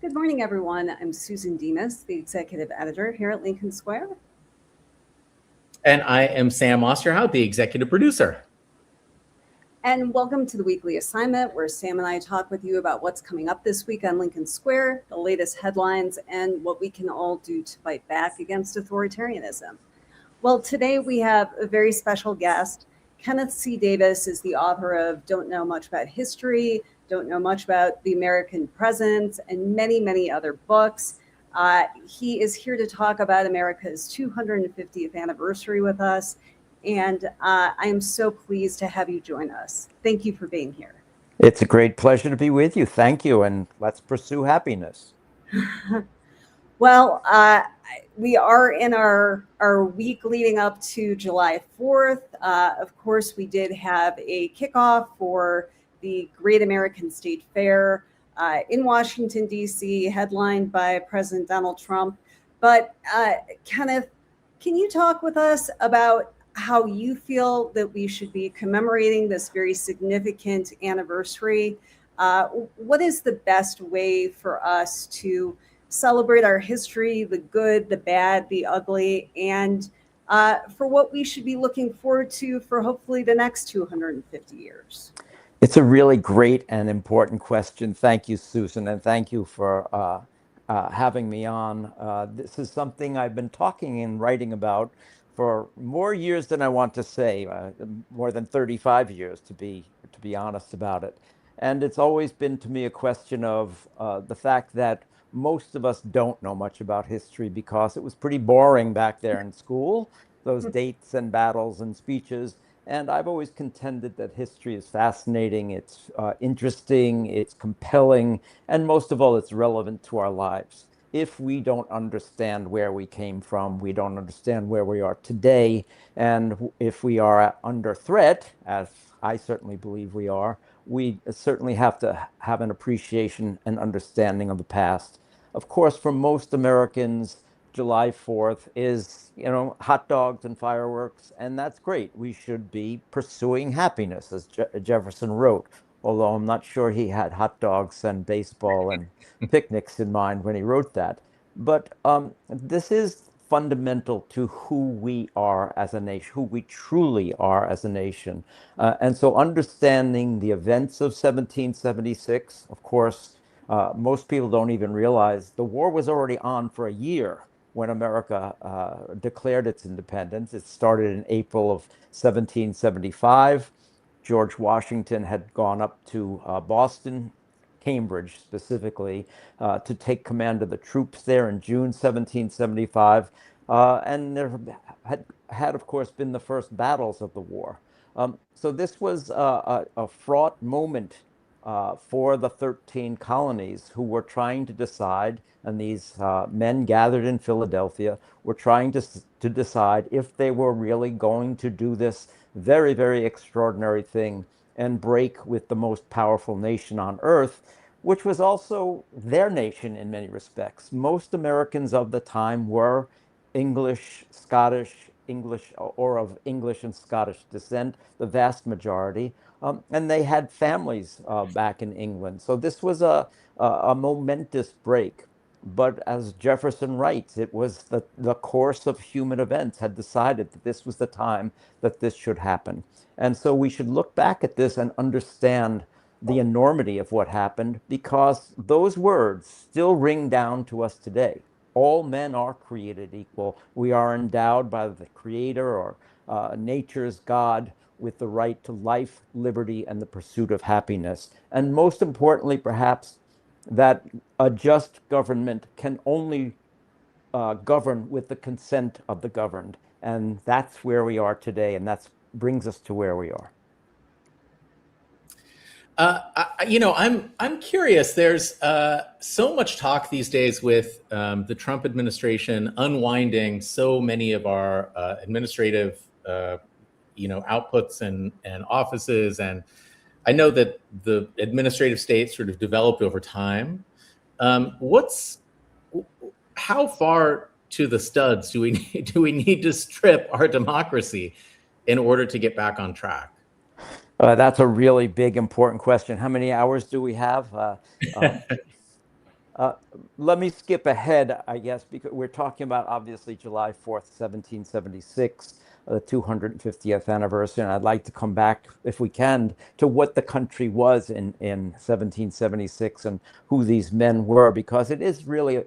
Good morning, everyone. I'm Susan Demas, the executive editor here at Lincoln Square. And I am Sam Osterhout, the executive producer. And welcome to the weekly assignment where Sam and I talk with you about what's coming up this week on Lincoln Square, the latest headlines, and what we can all do to fight back against authoritarianism. Well, today we have a very special guest. Kenneth C. Davis is the author of Don't Know Much About History, Don't Know Much About the American Presence, and many, many other books. He is here to talk about America's 250th anniversary with us. And I am so pleased to have you join us. Thank you for being here. It's a great pleasure to be with you. Thank you. And let's pursue happiness. Well, we are in our week leading up to July 4th. Of course, we did have a kickoff for the Great American State Fair in Washington, D.C., headlined by President Donald Trump. But Kenneth, can you talk with us about how you feel that we should be commemorating this very significant anniversary? What is the best way for us to celebrate our history, the good, the bad, the ugly, and for what we should be looking forward to for hopefully the next 250 years? It's a really great and important question. Thank you, Susan, and thank you for having me on. This is something I've been talking and writing about for more years than I want to say, more than 35 years to be honest about it. And it's always been to me a question of the fact that most of us don't know much about history because it was pretty boring back there in school, those dates and battles and speeches. And I've always contended that history is fascinating, it's interesting, it's compelling, and most of all, it's relevant to our lives. If we don't understand where we came from, we don't understand where we are today, and if we are under threat, as I certainly believe we are, we certainly have to have an appreciation and understanding of the past. Of course, for most Americans, July 4th is, hot dogs and fireworks, and that's great. We should be pursuing happiness, as Jefferson wrote, although I'm not sure he had hot dogs and baseball and picnics in mind when he wrote that. But this is fundamental to who we are as a nation, who we truly are as a nation. And so understanding the events of 1776, of course, most people don't even realize the war was already on for a year when America declared its independence. It started in April of 1775. George Washington had gone up to Boston, Cambridge specifically, to take command of the troops there in June 1775. And there had, of course, been the first battles of the war. So this was a fraught moment for the 13 colonies who were trying to decide, and these men gathered in Philadelphia were trying to decide if they were really going to do this very, very extraordinary thing and break with the most powerful nation on earth, which was also their nation in many respects. Most Americans of the time were English, Scottish, English, or of English and Scottish descent, the vast majority. And they had families back in England. So this was a momentous break. But as Jefferson writes, it was the course of human events had decided that this was the time that this should happen. And so we should look back at this and understand the enormity of what happened, because those words still ring down to us today. All men are created equal. We are endowed by the Creator or nature's God with the right to life, liberty, and the pursuit of happiness. And most importantly, perhaps, that a just government can only govern with the consent of the governed. And that's where we are today, and that brings us to where we are. I'm curious. There's so much talk these days with the Trump administration unwinding so many of our administrative, outputs and offices. And I know that the administrative state sort of developed over time. How far to the studs do we need to strip our democracy in order to get back on track? That's a really big, important question. How many hours do we have? Let me skip ahead, I guess, because we're talking about obviously July 4th, 1776, the 250th anniversary. And I'd like to come back, if we can, to what the country was in 1776 and who these men were, because it is really,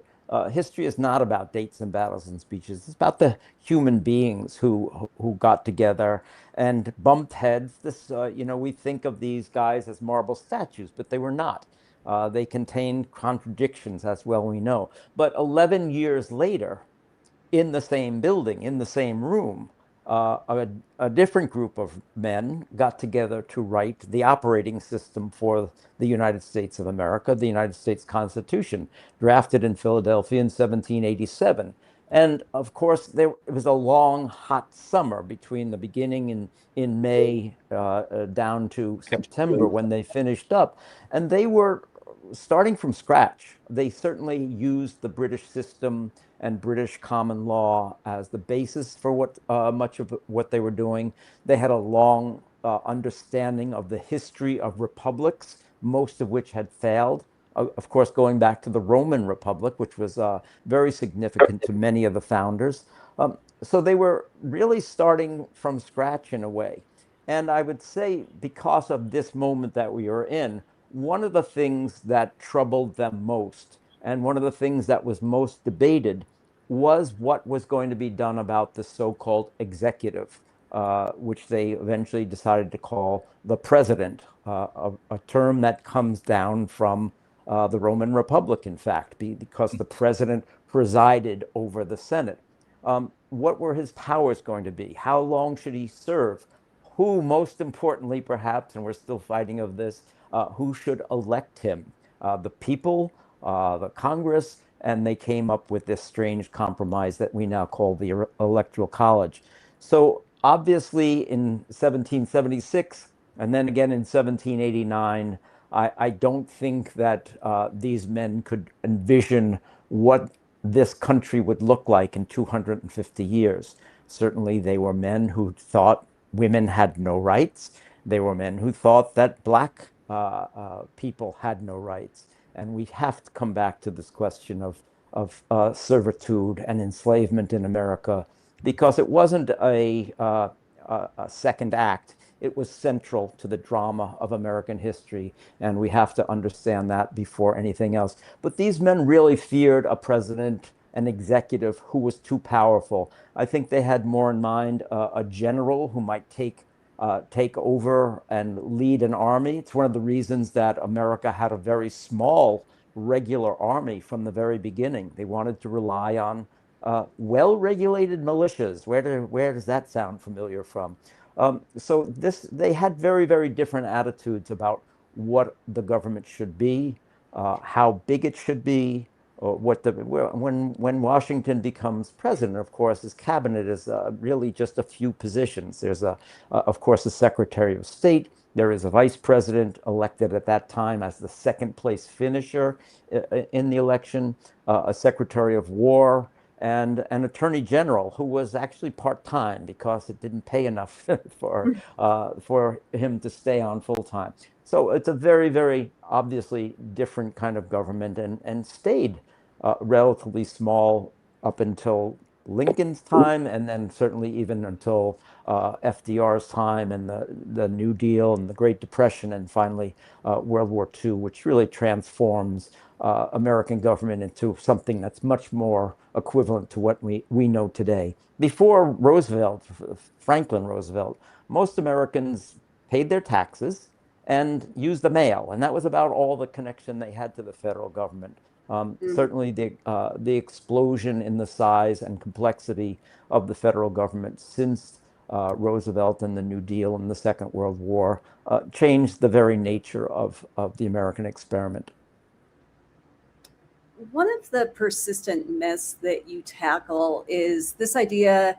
history is not about dates and battles and speeches. It's about the human beings who got together and bumped heads. We think of these guys as marble statues, but they were not. They contained contradictions, as well we know. But 11 years later, in the same building, in the same room, a different group of men got together to write the operating system for the United States of America, the United States Constitution, drafted in Philadelphia in 1787. And of course, it was a long, hot summer between the beginning in May down to September when they finished up. And they were starting from scratch. They certainly used the British system and British common law as the basis for much of what they were doing. They had a long understanding of the history of republics, most of which had failed. Of course, going back to the Roman Republic, which was very significant to many of the founders. So they were really starting from scratch in a way. And I would say, because of this moment that we are in, one of the things that troubled them most, and one of the things that was most debated, was what was going to be done about the so-called executive, which they eventually decided to call the president, a term that comes down from the Roman Republic, in fact, because the president presided over the Senate. What were his powers going to be? How long should he serve? Who, most importantly, perhaps, and we're still fighting of this, who should elect him? The people, the Congress, and they came up with this strange compromise that we now call the Electoral College. So obviously in 1776, and then again in 1789, I don't think that these men could envision what this country would look like in 250 years. Certainly they were men who thought women had no rights. They were men who thought that black people had no rights. And we have to come back to this question of servitude and enslavement in America, because it wasn't a second act. It was central to the drama of American history, and we have to understand that before anything else. But these men really feared a president, an executive who was too powerful. I think they had more in mind a general who might take over and lead an army. It's one of the reasons that America had a very small regular army from the very beginning. They wanted to rely on well-regulated militias. Where does that sound familiar from? So they had very, very different attitudes about what the government should be, how big it should be. When Washington becomes president, of course, his cabinet is really just a few positions. There's of course, a Secretary of State. There is a vice president elected at that time as the second place finisher in the election, a Secretary of War, and an Attorney General who was actually part-time because it didn't pay enough for him to stay on full-time. So it's a very, very obviously different kind of government, and stayed relatively small up until Lincoln's time, and then certainly even until FDR's time, and the New Deal and the Great Depression, and finally World War II, which really transforms American government into something that's much more equivalent to what we know today. Before Roosevelt, Franklin Roosevelt, most Americans paid their taxes and used the mail, and that was about all the connection they had to the federal government. Certainly the explosion in the size and complexity of the federal government since Roosevelt and the New Deal and the Second World War changed the very nature of the American experiment. One of the persistent myths that you tackle is this idea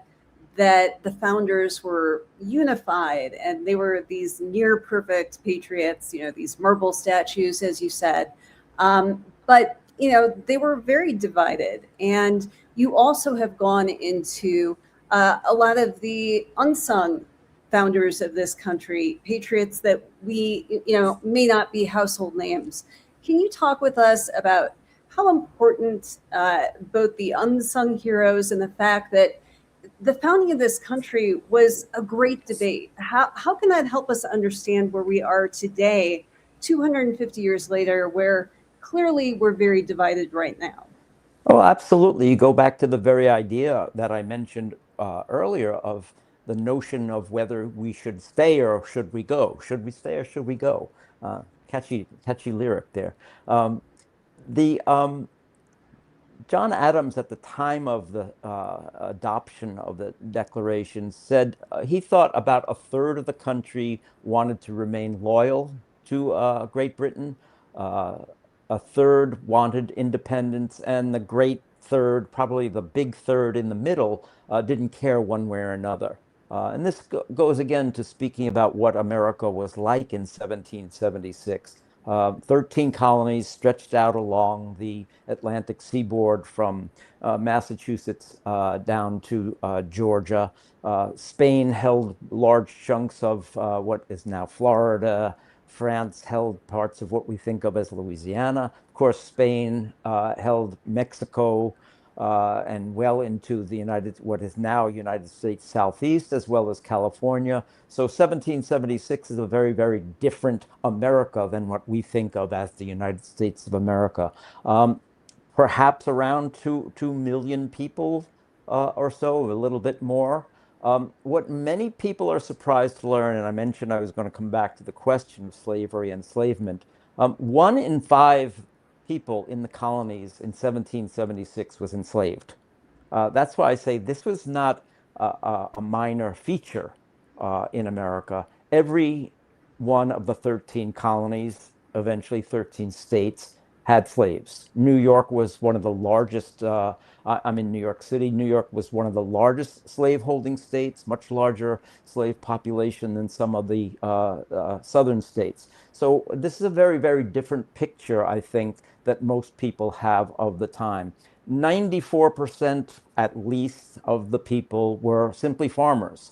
that the founders were unified and they were these near perfect patriots, these marble statues, as you said. But they were very divided. And you also have gone into a lot of the unsung founders of this country, patriots that we, may not be household names. Can you talk with us about how important both the unsung heroes and the fact that the founding of this country was a great debate. How can that help us understand where we are today, 250 years later, where clearly we're very divided right now? Oh, absolutely. You go back to the very idea that I mentioned earlier of the notion of whether we should stay or should we go. Should we stay or should we go? Catchy lyric there. The John Adams, at the time of the adoption of the Declaration, said he thought about a third of the country wanted to remain loyal to Great Britain, a third wanted independence, and the great third, probably the big third in the middle, didn't care one way or another. And this goes again to speaking about what America was like in 1776. 13 colonies stretched out along the Atlantic seaboard from Massachusetts down to Georgia. Spain held large chunks of what is now Florida. France held parts of what we think of as Louisiana. Of course, Spain held Mexico and well into the what is now United States Southeast, as well as California. So 1776 is a very, very different America than what we think of as the United States of America. Perhaps around 2 million people or so, a little bit more. What many people are surprised to learn, and I mentioned I was going to come back to the question of slavery and enslavement, 1 in 5 people in the colonies in 1776 was enslaved. That's why I say this was not a minor feature in America. Every one of the 13 colonies, eventually 13 states, had slaves. New York was one of the largest, I'm in New York City. New York was one of the largest slaveholding states, much larger slave population than some of the southern states. So this is a very, very different picture, I think, that most people have of the time. 94% at least of the people were simply farmers,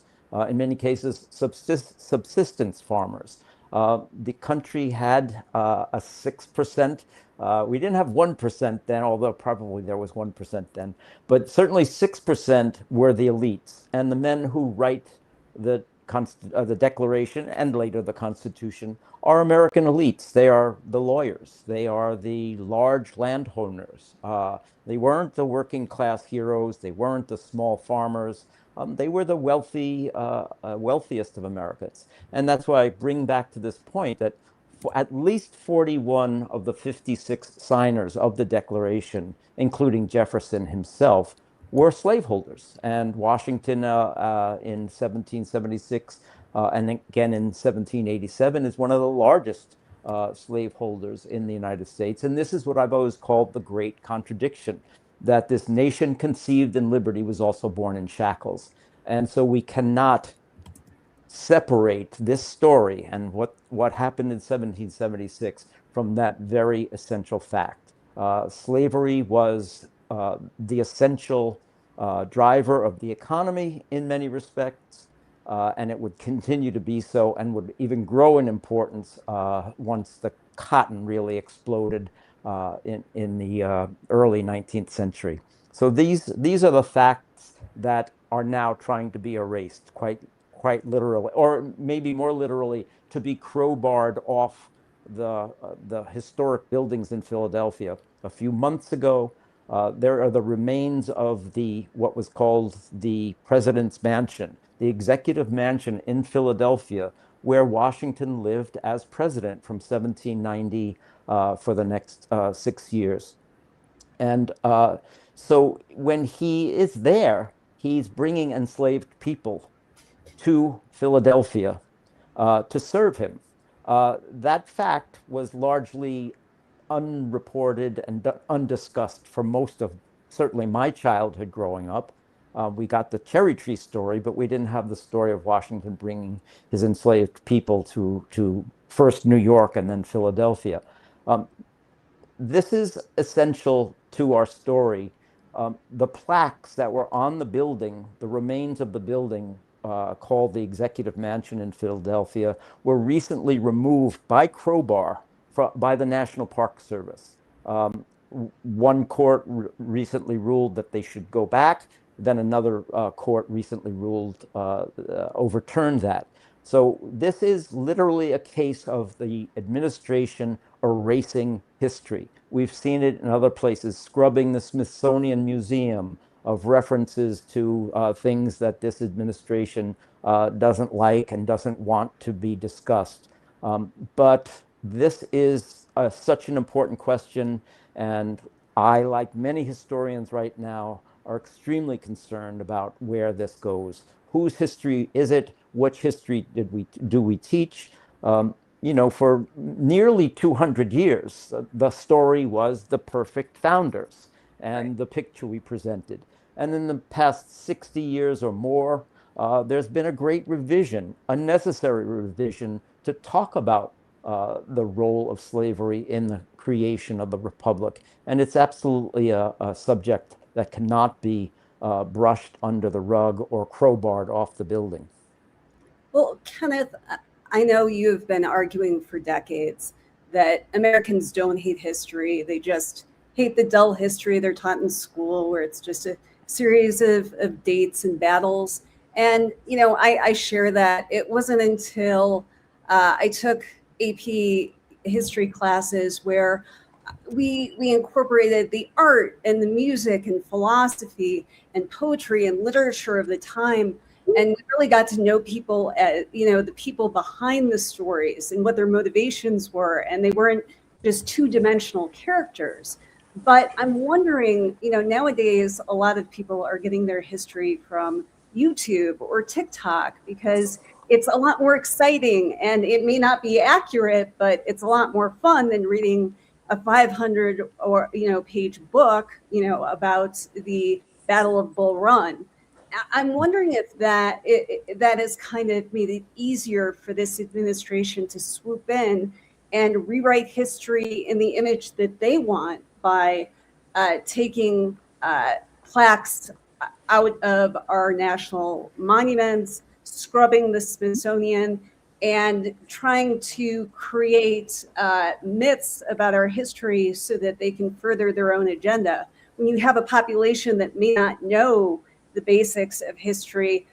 in many cases subsistence farmers. The country had a 6%. We didn't have 1% then, although probably there was 1% then, but certainly 6% were the elites. And the men who write the Declaration and later the Constitution are American elites. They are the lawyers. They are the large landowners. They weren't the working class heroes. They weren't the small farmers. They were the wealthiest of Americans. And that's why I bring back to this point that at least 41 of the 56 signers of the Declaration, including Jefferson himself, were slaveholders. And Washington in 1776 and again in 1787 is one of the largest slaveholders in the United States. And this is what I've always called the great contradiction, that this nation conceived in liberty was also born in shackles. And so we cannot separate this story and what happened in 1776 from that very essential fact. Slavery was the essential driver of the economy in many respects, and it would continue to be so and would even grow in importance once the cotton really exploded in the early 19th century. So these are the facts that are now trying to be erased quite literally, or maybe more literally, to be crowbarred off the historic buildings in Philadelphia. A few months ago, there are the remains of what was called the President's Mansion, the Executive Mansion in Philadelphia, where Washington lived as president from 1790 for the next 6 years. And so when he is there, he's bringing enslaved people to Philadelphia to serve him. That fact was largely unreported and undiscussed for most of certainly my childhood growing up. We got the cherry tree story, but we didn't have the story of Washington bringing his enslaved people to first New York and then Philadelphia. This is essential to our story. The plaques that were on the building, the remains of the building called the Executive Mansion in Philadelphia, were recently removed by crowbar by the National Park Service. one court recently ruled that they should go back. Then another court recently ruled overturned that. So this is literally a case of the administration erasing history. We've seen it in other places, scrubbing the Smithsonian Museum of references to things that this administration doesn't like and doesn't want to be discussed. But this is such an important question, and I, like many historians right now, are extremely concerned about where this goes. Whose history is it? Which history do we teach? For nearly 200 years, the story was the perfect founders and Right. the picture we presented. And in the past 60 years or more, there's been a great revision, a necessary revision, to talk about the role of slavery in the creation of the Republic. And it's absolutely a subject that cannot be brushed under the rug or crowbarred off the building. Well, Kenneth, I know you've been arguing for decades that Americans don't hate history. They just hate the dull history they're taught in school, where it's just a series of dates and battles. And, I share that. It wasn't until I took AP history classes where we incorporated the art and the music and philosophy and poetry and literature of the time, and we really got to know people, the people behind the stories and what their motivations were, and they weren't just two-dimensional characters. But I'm wondering, nowadays a lot of people are getting their history from YouTube or TikTok because it's a lot more exciting, and it may not be accurate, but it's a lot more fun than reading a 500 or page book about the Battle of Bull Run. I'm wondering if that has kind of made it easier for this administration to swoop in and rewrite history in the image that they want by taking plaques out of our national monuments, scrubbing the Smithsonian, and trying to create myths about our history so that they can further their own agenda. When you have a population that may not know the basics of history,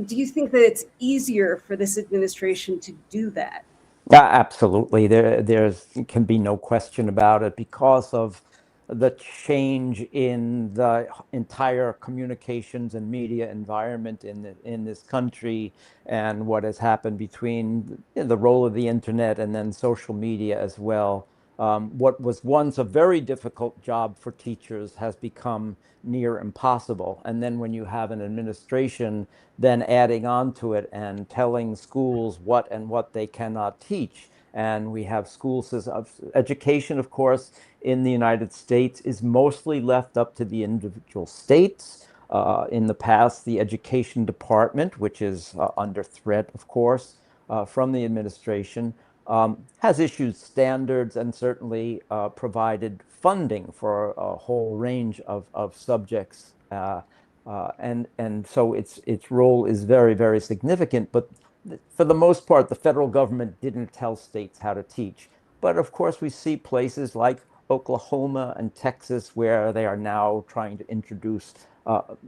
do you think that it's easier for this administration to do that? Absolutely. There can be no question about it because of the change in the entire communications and media environment in this country, and what has happened between the role of the internet and then social media as well. What was once a very difficult job for teachers has become near impossible. And then when you have an administration then adding on to it and telling schools what they cannot teach. And we have school systems. Education, of course, in the United States is mostly left up to the individual states. In the past, the Education Department, which is under threat, of course, from the administration, has issued standards and certainly provided funding for a whole range of subjects. And so its role is very, very significant. But for the most part, the federal government didn't tell states how to teach. But of course, we see places like Oklahoma and Texas where they are now trying to introduce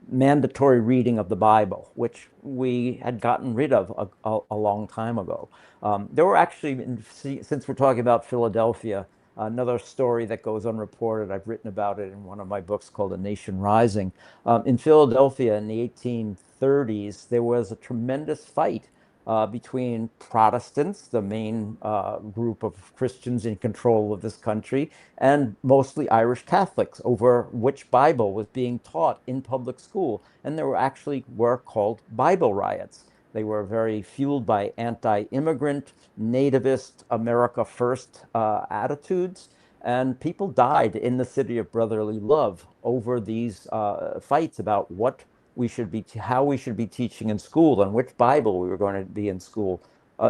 mandatory reading of the Bible, which we had gotten rid of a long time ago. There were actually, since we're talking about Philadelphia, another story that goes unreported. I've written about it in one of my books called A Nation Rising. In Philadelphia in the 1830s, there was a tremendous fight between Protestants, the main group of Christians in control of this country, and mostly Irish Catholics over which Bible was being taught in public school. And there were called Bible riots. They were very fueled by anti-immigrant, nativist, America First attitudes. And people died in the city of brotherly love over these fights about how we should be teaching in school and which Bible we were going to be in school.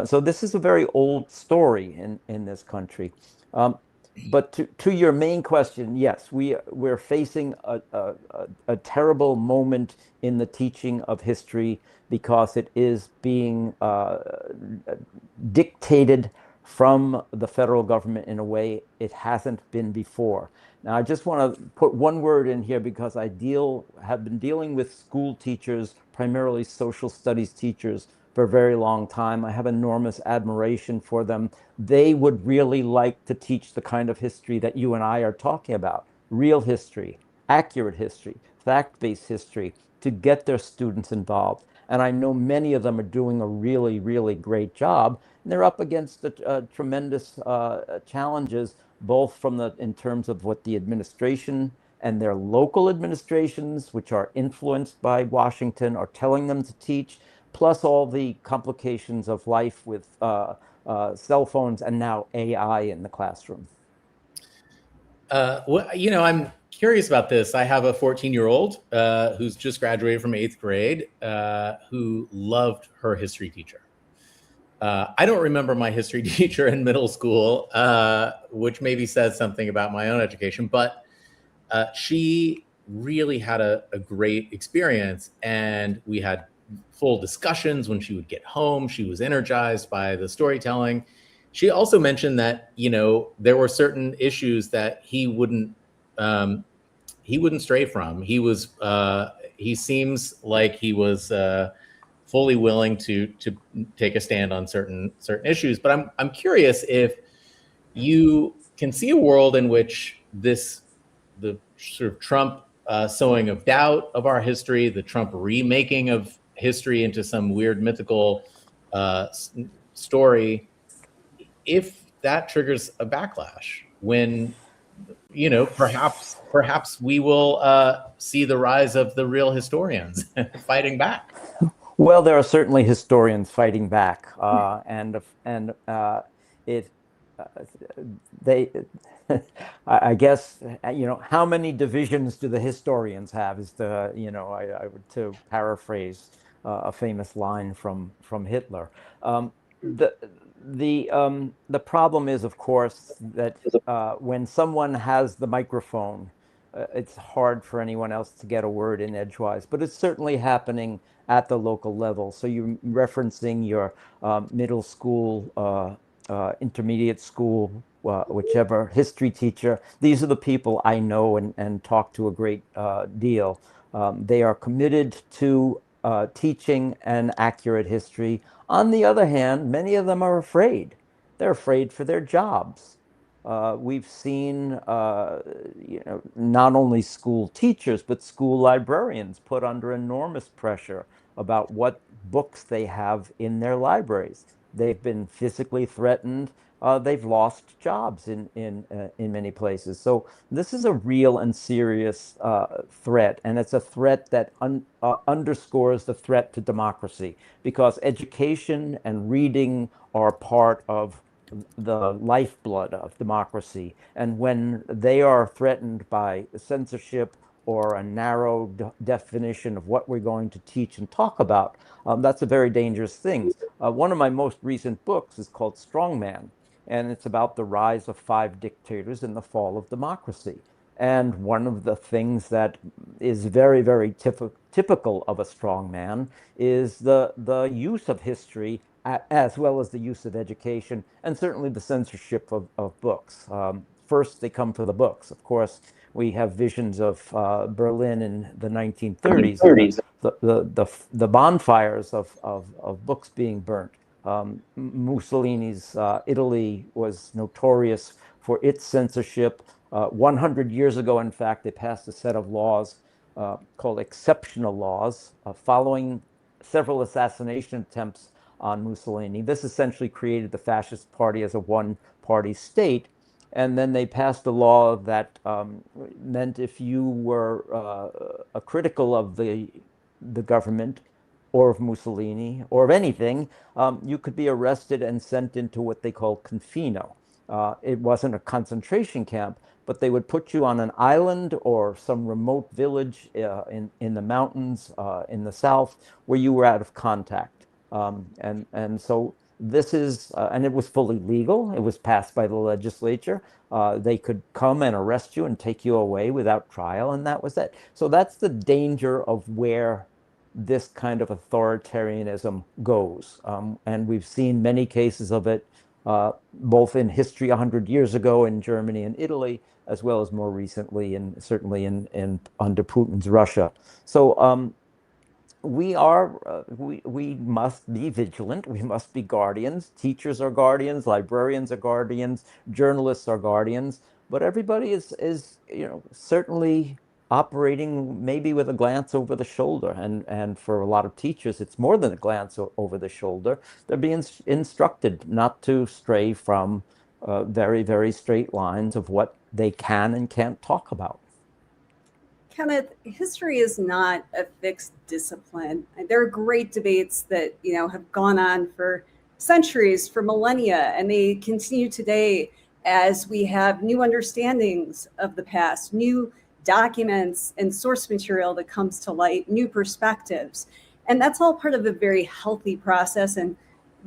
So this is a very old story in this country. But to your main question, yes, we're facing a terrible moment in the teaching of history because it is being dictated from the federal government in a way it hasn't been before. Now, I just want to put one word in here because I have been dealing with school teachers, primarily social studies teachers, for a very long time. I have enormous admiration for them. They would really like to teach the kind of history that you and I are talking about, real history, accurate history, fact-based history, to get their students involved. And I know many of them are doing a really, really great job. And they're up against tremendous challenges, both in terms of what the administration and their local administrations, which are influenced by Washington, are telling them to teach, plus all the complications of life with cell phones and now AI in the classroom. Well, I'm curious about this. I have a 14-year-old who's just graduated from 8th grade who loved her history teacher. I don't remember my history teacher in middle school, which maybe says something about my own education, but she really had a great experience, and we had full discussions when she would get home. She was energized by the storytelling. She also mentioned that, there were certain issues that he wouldn't stray from. He seems like he was fully willing to take a stand on certain issues. But I'm curious if you can see a world in which the sort of Trump sowing of doubt of our history, the Trump remaking of history into some weird mythical story, if that triggers a backlash when, perhaps we will see the rise of the real historians fighting back. Well, there are certainly historians fighting back, and it they I guess how many divisions do the historians have is I would, to paraphrase a famous line from Hitler. The the problem is, of course, that when someone has the microphone, it's hard for anyone else to get a word in edgewise, but it's certainly happening at the local level. So you're referencing your middle school, intermediate school, whichever history teacher. These are the people I know and talk to a great deal. They are committed to teaching an accurate history. On the other hand, many of them are afraid. They're afraid for their jobs. We've seen, not only school teachers, but school librarians put under enormous pressure about what books they have in their libraries. They've been physically threatened. They've lost jobs in many places. So this is a real and serious threat, and it's a threat that underscores the threat to democracy, because education and reading are part of the lifeblood of democracy. And when they are threatened by censorship or a narrow definition of what we're going to teach and talk about, that's a very dangerous thing. One of my most recent books is called Strongman, and it's about the rise of 5 dictators and the fall of democracy. And one of the things that is very, very typical of a strong man is the use of history, as well as the use of education, and certainly the censorship of books. First, they come for the books. Of course, we have visions of Berlin in the 1930s, the bonfires of books being burnt. Mussolini's Italy was notorious for its censorship. 100 years ago, in fact, they passed a set of laws called exceptional laws following several assassination attempts on Mussolini. This essentially created the fascist party as a one-party state. And then they passed a law that meant if you were critical of the government or of Mussolini or of anything, you could be arrested and sent into what they call confino. It wasn't a concentration camp, but they would put you on an island or some remote village in the mountains in the south where you were out of contact. And so this is, and it was fully legal. It was passed by the legislature. They could come and arrest you and take you away without trial, and that was it. So that's the danger of where this kind of authoritarianism goes. And we've seen many cases of it both in history 100 years ago in Germany and Italy, as well as more recently and certainly under Putin's Russia. So we must be vigilant. We must be guardians. Teachers are guardians. Librarians are guardians. Journalists are guardians. But everybody is certainly operating maybe with a glance over the shoulder. And for a lot of teachers, it's more than a glance over the shoulder. They're being instructed not to stray from very, very straight lines of what they can and can't talk about. Kenneth, history is not a fixed discipline. There are great debates that have gone on for centuries, for millennia, and they continue today as we have new understandings of the past, new documents and source material that comes to light, new perspectives. And that's all part of a very healthy process. And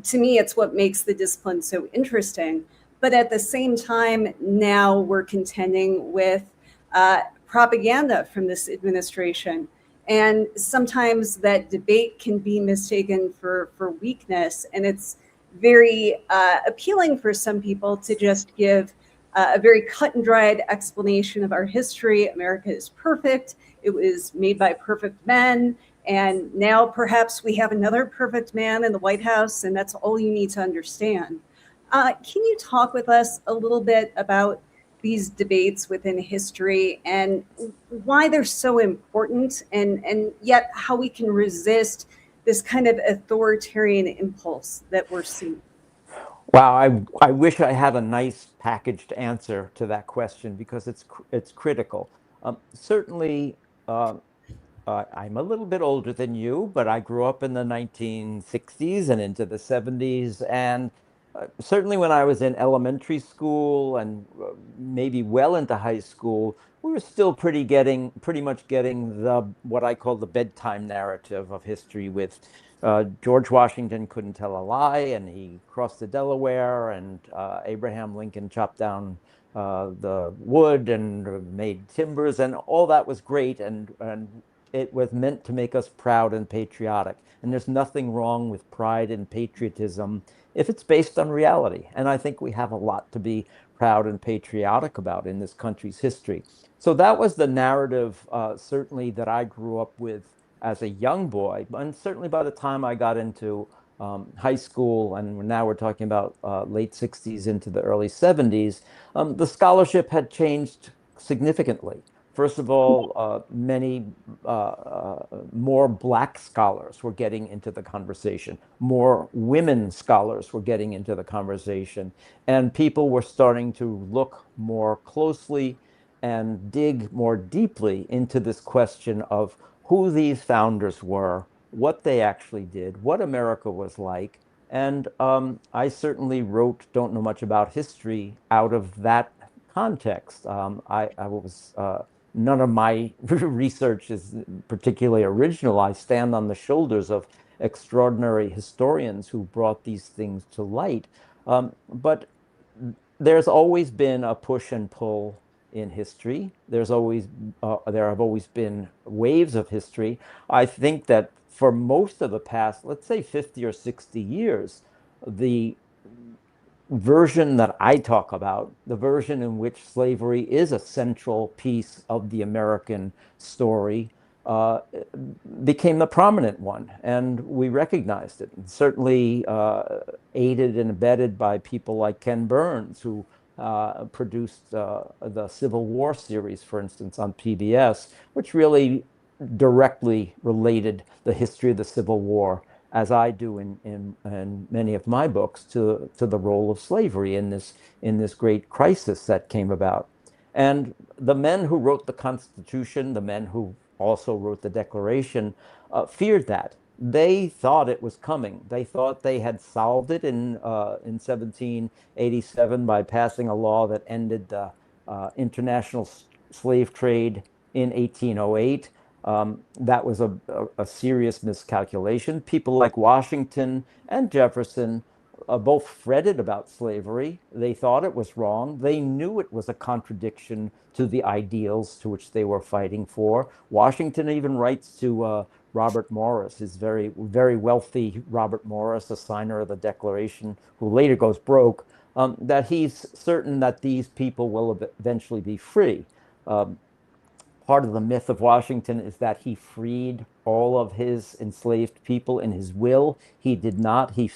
to me, it's what makes the discipline so interesting. But at the same time, now we're contending with propaganda from this administration. And sometimes that debate can be mistaken for weakness. And it's very appealing for some people to just give a very cut and dried explanation of our history. America is perfect. It was made by perfect men. And now perhaps we have another perfect man in the White House, and that's all you need to understand. Can you talk with us a little bit about these debates within history and why they're so important, and yet how we can resist this kind of authoritarian impulse that we're seeing? Wow, I wish I had a nice packaged answer to that question because it's critical. Certainly, I'm a little bit older than you, but I grew up in the 1960s and into the 70s. And certainly when I was in elementary school and maybe well into high school, we were still pretty much getting what I call the bedtime narrative of history with George Washington couldn't tell a lie, and he crossed the Delaware, and Abraham Lincoln chopped down the wood and made timbers, and all that was great, and it was meant to make us proud and patriotic. And there's nothing wrong with pride and patriotism if it's based on reality. And I think we have a lot to be proud and patriotic about in this country's history. So that was the narrative, certainly, that I grew up with as a young boy. And certainly by the time I got into high school, and now we're talking about late 60s into the early 70s, the scholarship had changed significantly. First of all, many more Black scholars were getting into the conversation. More women scholars were getting into the conversation. And people were starting to look more closely and dig more deeply into this question of who these founders were, what they actually did, what America was like. And I certainly wrote Don't Know Much About History out of that context. I was none of my research is particularly original. I stand on the shoulders of extraordinary historians who brought these things to light. But there's always been a push and pull in history. There have always been waves of history. I think that for most of the past, let's say 50 or 60 years, the version that I talk about, the version in which slavery is a central piece of the American story, became the prominent one, and we recognized it. And certainly aided and abetted by people like Ken Burns, who produced the Civil War series, for instance, on PBS, which really directly related the history of the Civil War, as I do in many of my books, to the role of slavery in this great crisis that came about. And the men who wrote the Constitution, the men who also wrote the Declaration, feared that. They thought it was coming. They thought they had solved it in 1787 by passing a law that ended the international slave trade in 1808. That was a serious miscalculation. People like Washington and Jefferson both fretted about slavery. They thought it was wrong. They knew it was a contradiction to the ideals to which they were fighting for. Washington even writes to Robert Morris, his very, very wealthy Robert Morris, a signer of the Declaration, who later goes broke, that he's certain that these people will eventually be free. Part of the myth of Washington is that he freed all of his enslaved people in his will. He did not. He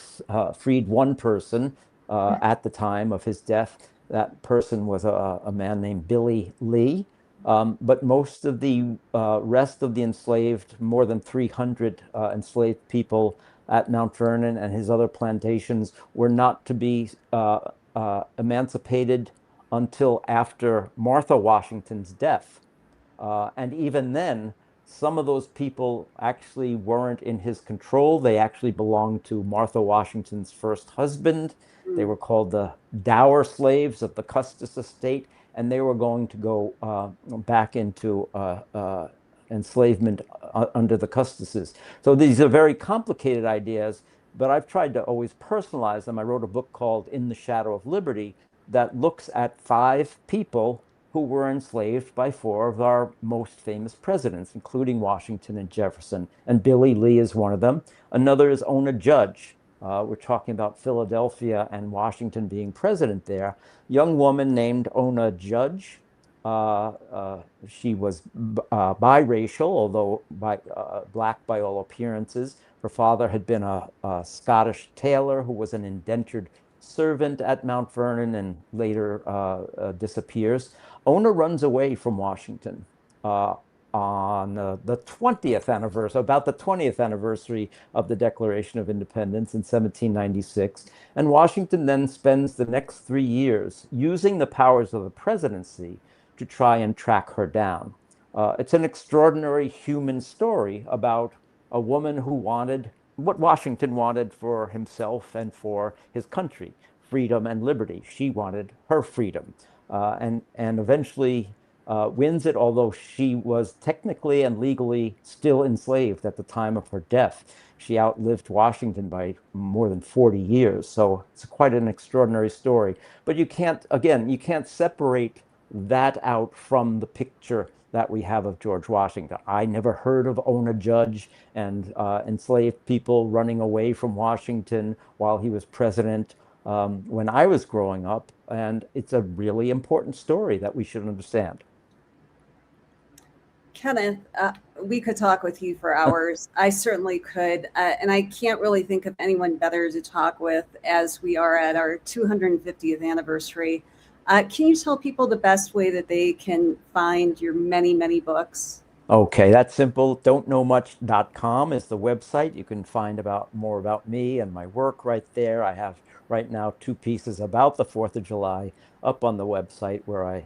freed one person at the time of his death. That person was a man named Billy Lee. But most of the rest of the enslaved, more than 300 enslaved people at Mount Vernon and his other plantations, were not to be emancipated until after Martha Washington's death. And even then, some of those people actually weren't in his control. They actually belonged to Martha Washington's first husband. They were called the dower slaves of the Custis estate, and they were going to go back into enslavement under the Custises. So these are very complicated ideas, but I've tried to always personalize them. I wrote a book called In the Shadow of Liberty that looks at 5 people who were enslaved by 4 of our most famous presidents, including Washington and Jefferson. And Billy Lee is one of them. Another is Ona Judge. We're talking about Philadelphia and Washington being president there. Young woman named Ona Judge. She was biracial, although black by all appearances. Her father had been a Scottish tailor who was an indentured servant at Mount Vernon and later disappears. Ona runs away from Washington on the 20th anniversary, about the 20th anniversary of the Declaration of Independence in 1796. And Washington then spends the next 3 years using the powers of the presidency to try and track her down. It's an extraordinary human story about a woman who wanted what Washington wanted for himself and for his country, freedom and liberty. She wanted her freedom, and eventually wins it, although she was technically and legally still enslaved at the time of her death. She outlived Washington by more than 40 years. So it's quite an extraordinary story. But you can't, again, you can't separate that out from the picture that we have of George Washington. I never heard of Ona Judge and enslaved people running away from Washington while he was president when I was growing up. And it's a really important story that we should understand. Kenneth, we could talk with you for hours. I certainly could. And I can't really think of anyone better to talk with as we are at our 250th anniversary. Can you tell people the best way that they can find your many, many books? Okay, that's simple. Don'tknowmuch.com is the website. You can find more about me and my work right there. I have right now 2 pieces about the 4th of July up on the website where I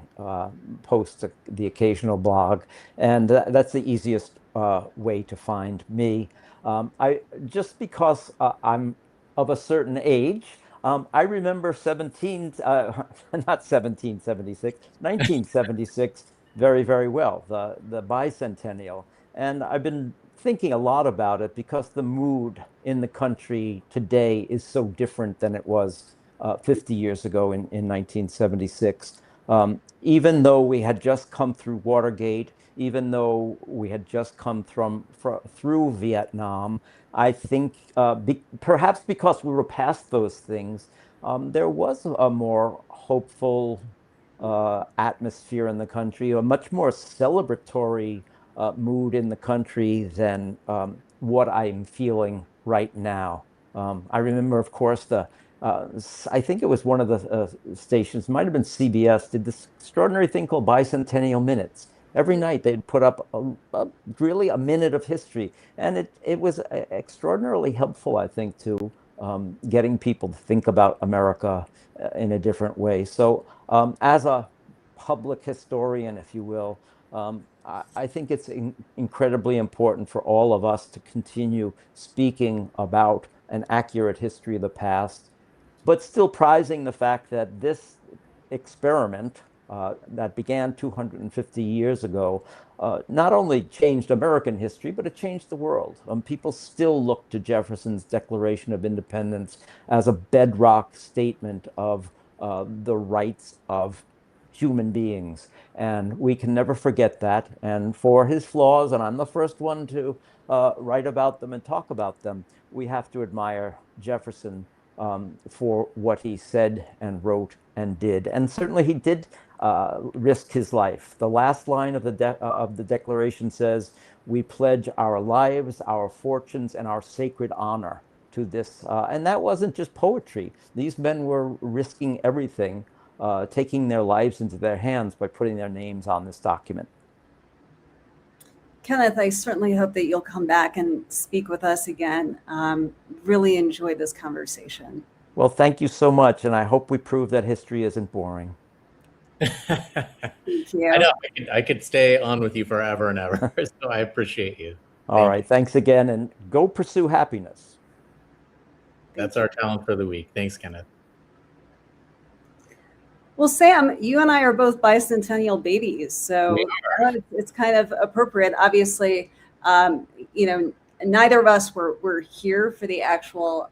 post the occasional blog. And that's the easiest way to find me. Just because I'm of a certain age, I remember not 1776, 1976 very, very well, the bicentennial. And I've been thinking a lot about it because the mood in the country today is so different than it was 50 years ago in 1976. Even though we had just come through Watergate, even though we had just come through Vietnam, I think perhaps because we were past those things, there was a more hopeful atmosphere in the country, a much more celebratory mood in the country than what I'm feeling right now. I remember, of course, I think it was one of the stations, might have been CBS, did this extraordinary thing called Bicentennial Minutes. Every night they'd put up really a minute of history. And it was extraordinarily helpful, I think, to getting people to think about America in a different way. So as a public historian, if you will, I think it's incredibly important for all of us to continue speaking about an accurate history of the past, but still prizing the fact that this experiment that began 250 years ago not only changed American history, but it changed the world. People still look to Jefferson's Declaration of Independence as a bedrock statement of the rights of human beings. And we can never forget that. And for his flaws, and I'm the first one to write about them and talk about them. We have to admire Jefferson for what he said and wrote and did. And certainly he did risk his life. The last line of the Declaration says, "We pledge our lives, our fortunes, and our sacred honor to this." And that wasn't just poetry. These men were risking everything, taking their lives into their hands by putting their names on this document. Kenneth, I certainly hope that you'll come back and speak with us again. Really enjoyed this conversation. Well, thank you so much, and I hope we prove that history isn't boring. Thank you. I know I could stay on with you forever and ever, so I appreciate you. All right, thanks again, and go pursue happiness. That's our talent for the week. Thanks, Kenneth. Well, Sam, you and I are both bicentennial babies, so it's kind of appropriate. Obviously, neither of us were here for the actual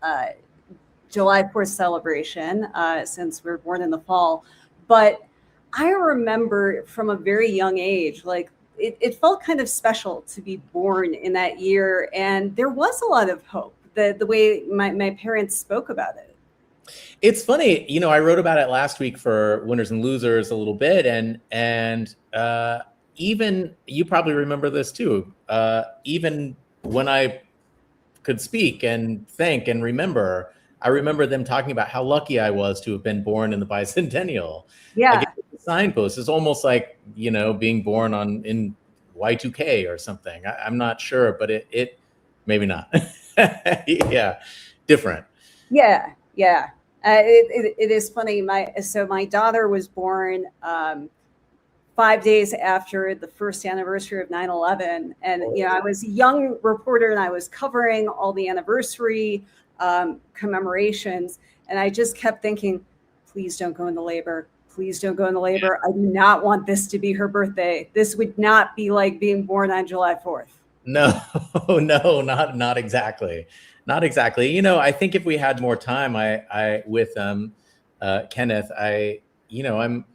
July 4th celebration, since we were born in the fall. But I remember from a very young age, like it felt kind of special to be born in that year, and there was a lot of hope. The way my parents spoke about it. It's funny, I wrote about it last week for Winners and Losers a little bit, and even you probably remember this too. Even when I could speak and think and remember, I remember them talking about how lucky I was to have been born in the bicentennial. Yeah, like the signpost is almost like being born in Y2K or something. I'm not sure, but it maybe not. Yeah, different. Yeah. It is funny. My daughter was born 5 days after the first anniversary of 9/11, and I was a young reporter and I was covering all the anniversary commemorations, and I just kept thinking, please don't go into labor. Please don't go into labor. I do not want this to be her birthday. This would not be like being born on July 4th. No, not exactly. Not exactly. I think if we had more time, I with Kenneth, I'm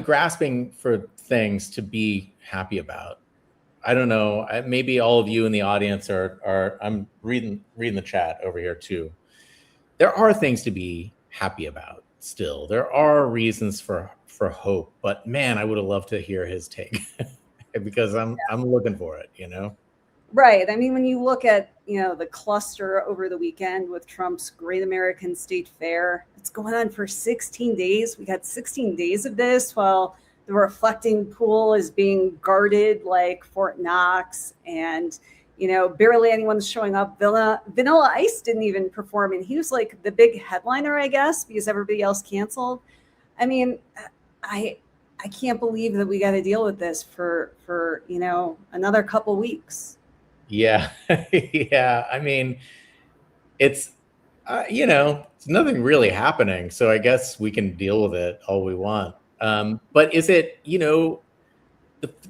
grasping for things to be happy about. I don't know. Maybe all of you in the audience are. I'm reading the chat over here too. There are things to be happy about still. There are reasons for hope. But man, I would have loved to hear his take because I'm looking for it. Right. I mean, when you look at, the cluster over the weekend with Trump's Great American State Fair, it's going on for 16 days. We got 16 days of this while the reflecting pool is being guarded like Fort Knox, and, barely anyone's showing up. Vanilla Ice didn't even perform, and he was like the big headliner, I guess, because everybody else canceled. I mean, I can't believe that we got to deal with this for another couple weeks. Yeah. Yeah. I mean, it's, it's nothing really happening. So I guess we can deal with it all we want. But is it, the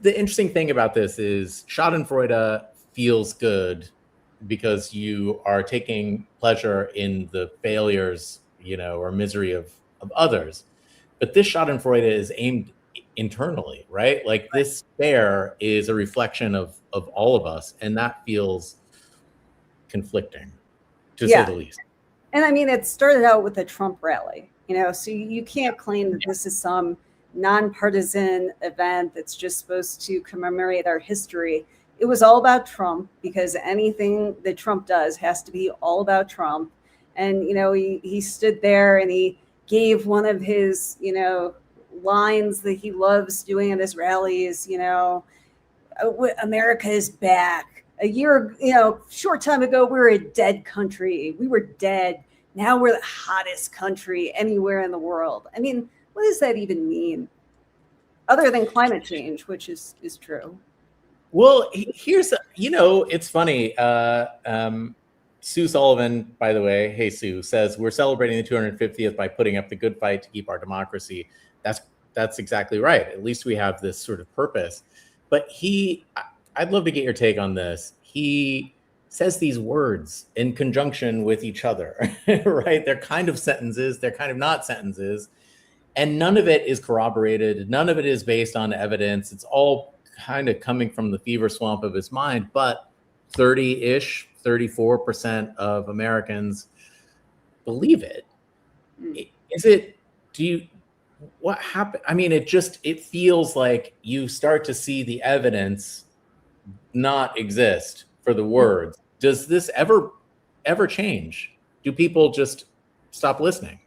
interesting thing about this is Schadenfreude feels good because you are taking pleasure in the failures, or misery of others. But this Schadenfreude is aimed internally, right? Like this fair is a reflection of all of us, and that feels conflicting, to say the least. And I mean, it started out with a Trump rally, so you can't claim that this is some nonpartisan event that's just supposed to commemorate our history. It was all about Trump, because anything that Trump does has to be all about Trump. And, he stood there and he gave one of his, lines that he loves doing at his rallies, America is back. A year, short time ago, we were a dead country. We were dead. Now we're the hottest country anywhere in the world. I mean, what does that even mean? Other than climate change, which is true. Well, here's, it's funny. Sue Sullivan, by the way, hey, Sue, says we're celebrating the 250th by putting up the good fight to keep our democracy. That's exactly right. At least we have this sort of purpose. But I'd love to get your take on this. He says these words in conjunction with each other, right? They're kind of sentences. They're kind of not sentences. And none of it is corroborated. None of it is based on evidence. It's all kind of coming from the fever swamp of his mind, but 30-ish, 34% of Americans believe it. Is it, what happened? I mean, it feels like you start to see the evidence not exist for the words. Does this ever change? Do people just stop listening?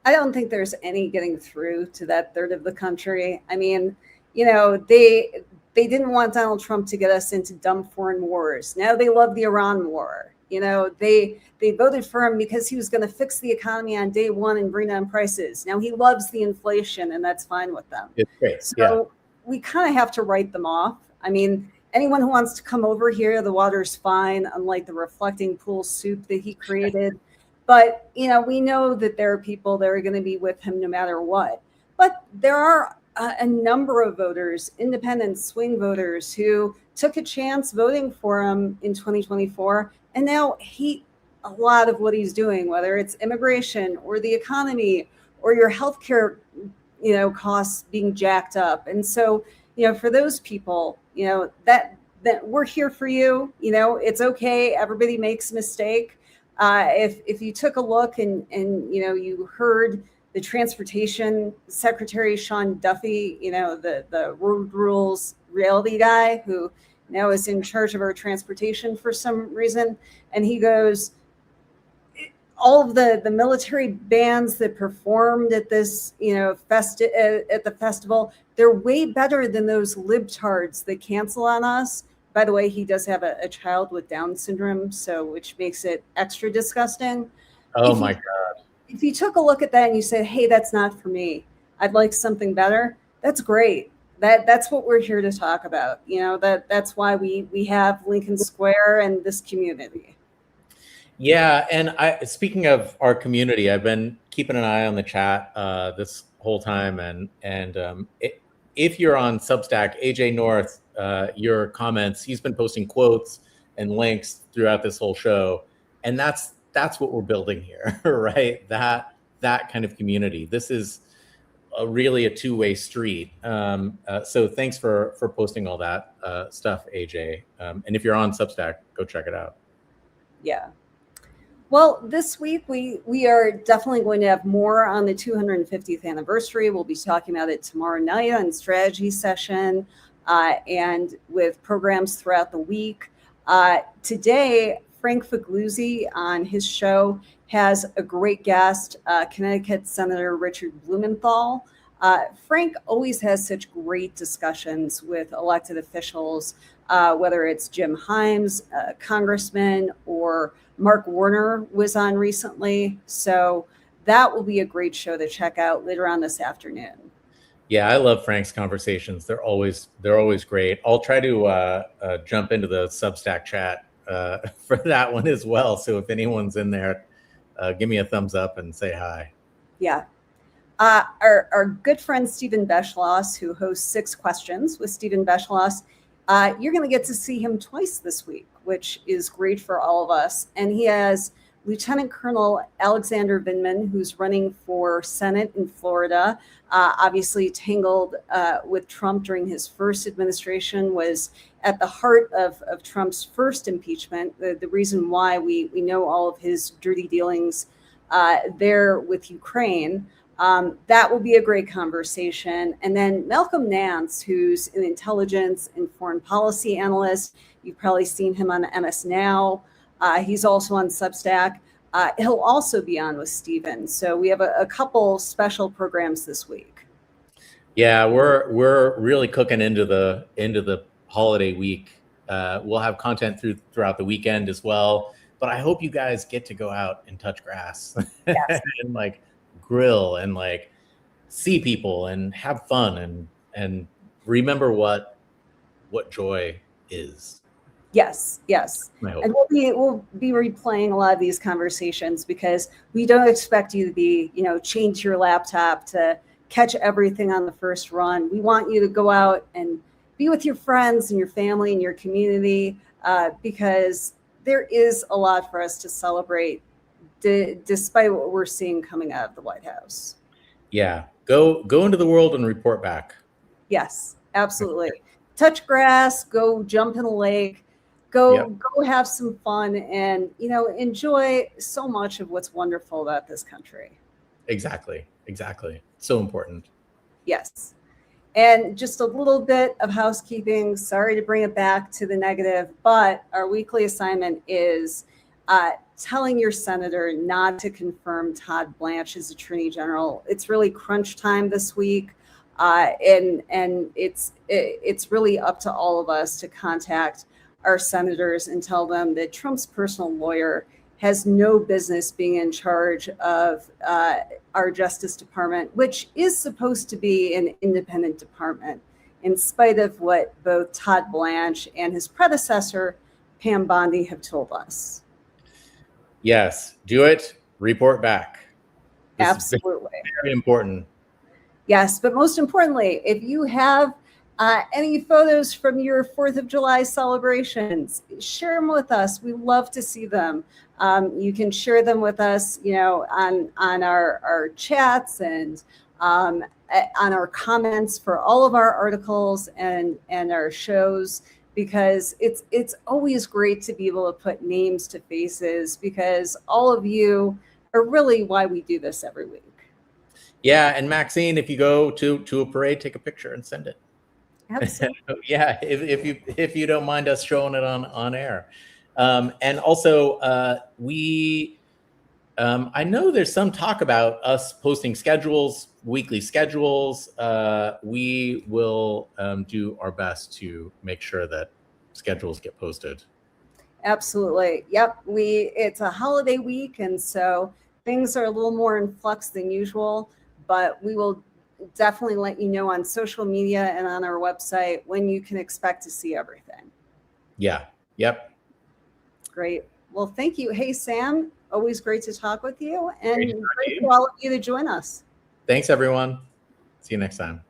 I don't think there's any getting through to that third of the country. I mean, they didn't want Donald Trump to get us into dumb foreign wars. Now they love the Iran war. They voted for him because he was going to fix the economy on day one and bring down prices. Now he loves the inflation, and that's fine with them. It's great. So we kind of have to write them off. I mean, anyone who wants to come over here, the water's fine, unlike the reflecting pool soup that he created. But, we know that there are people that are going to be with him no matter what. But there are a number of voters, independent swing voters, who took a chance voting for him in 2024 and now hate a lot of what he's doing, whether it's immigration or the economy or your healthcare, costs being jacked up. And so, for those people, that we're here for you. It's okay. Everybody makes a mistake. If you took a look and you heard the transportation secretary, Sean Duffy, the road rules reality guy who now is in charge of our transportation for some reason, and he goes, all of the military bands that performed at this, at the festival, they're way better than those libtards that cancel on us. By the way, he does have a child with Down syndrome, which makes it extra disgusting. Oh my God. If you took a look at that and you said, hey, that's not for me, I'd like something better, that's great. That's what we're here to talk about. That's why we have Lincoln Square and this community. Yeah. And speaking of our community, I've been keeping an eye on the chat this whole time. And if you're on Substack, AJ North, your comments, he's been posting quotes and links throughout this whole show. And that's what we're building here, right? That kind of community. This is really a two-way street. So thanks for posting all that stuff, AJ. And if you're on Substack, go check it out. Yeah. Well, this week we are definitely going to have more on the 250th anniversary. We'll be talking about it tomorrow night on strategy session and with programs throughout the week. Today, Frank Figluzzi on his show has a great guest, Connecticut Senator Richard Blumenthal. Frank always has such great discussions with elected officials, whether it's Jim Himes, Congressman, or Mark Warner was on recently. So that will be a great show to check out later on this afternoon. Yeah, I love Frank's conversations. They're always great. I'll try to jump into the Substack chat for that one as well. So if anyone's in there, give me a thumbs up and say hi. Yeah. Our good friend Stephen Beschloss, who hosts 6 Questions with Stephen Beschloss, you're going to get to see him twice this week, which is great for all of us. And he has Lieutenant Colonel Alexander Vindman, who's running for Senate in Florida, obviously tangled with Trump during his first administration, was at the heart of Trump's first impeachment, the reason why we know all of his dirty dealings there with Ukraine. That will be a great conversation. And then Malcolm Nance, who's an intelligence and foreign policy analyst. You've probably seen him on MS Now. He's also on Substack. He'll also be on with Stephen. So we have a couple special programs this week. Yeah, we're really cooking into the holiday week. We'll have content throughout the weekend as well. But I hope you guys get to go out and touch grass. Yes. And grill and see people and have fun and remember what joy is. Yes. And we'll be replaying a lot of these conversations because we don't expect you to be, chained to your laptop to catch everything on the first run. We want you to go out and be with your friends and your family and your community because there is a lot for us to celebrate despite what we're seeing coming out of the White House. Yeah. Go into the world and report back. Yes, Absolutely. Touch grass, go jump in a lake, go have some fun, and enjoy so much of what's wonderful about this country. Exactly. So important. Yes. And just a little bit of housekeeping. Sorry to bring it back to the negative, but our weekly assignment is telling your senator not to confirm Todd Blanche as Attorney General. It's really crunch time this week, and it's really up to all of us to contact our senators and tell them that Trump's personal lawyer has no business being in charge of our Justice Department, which is supposed to be an independent department, in spite of what both Todd Blanche and his predecessor, Pam Bondi, have told us. Yes, do it. Report back. This Absolutely. is very important. Yes, but most importantly, if you have any photos from your 4th of July celebrations, share them with us. We love to see them. You can share them with us, on our chats and on our comments for all of our articles and our shows, because it's always great to be able to put names to faces, because all of you are really why we do this every week. Yeah, and Maxine, if you go to a parade, take a picture and send it. Absolutely. Yeah, if you don't mind us showing it on air. And also, I know there's some talk about us posting schedules, weekly schedules. We will do our best to make sure that schedules get posted. Absolutely. Yep. It's a holiday week, and so things are a little more in flux than usual, but we will definitely let you know on social media and on our website when you can expect to see everything. Yeah. Yep. Great. Well, thank you. Hey, Sam, always great to talk with you, and great for all of you to join us. Thanks, everyone. See you next time.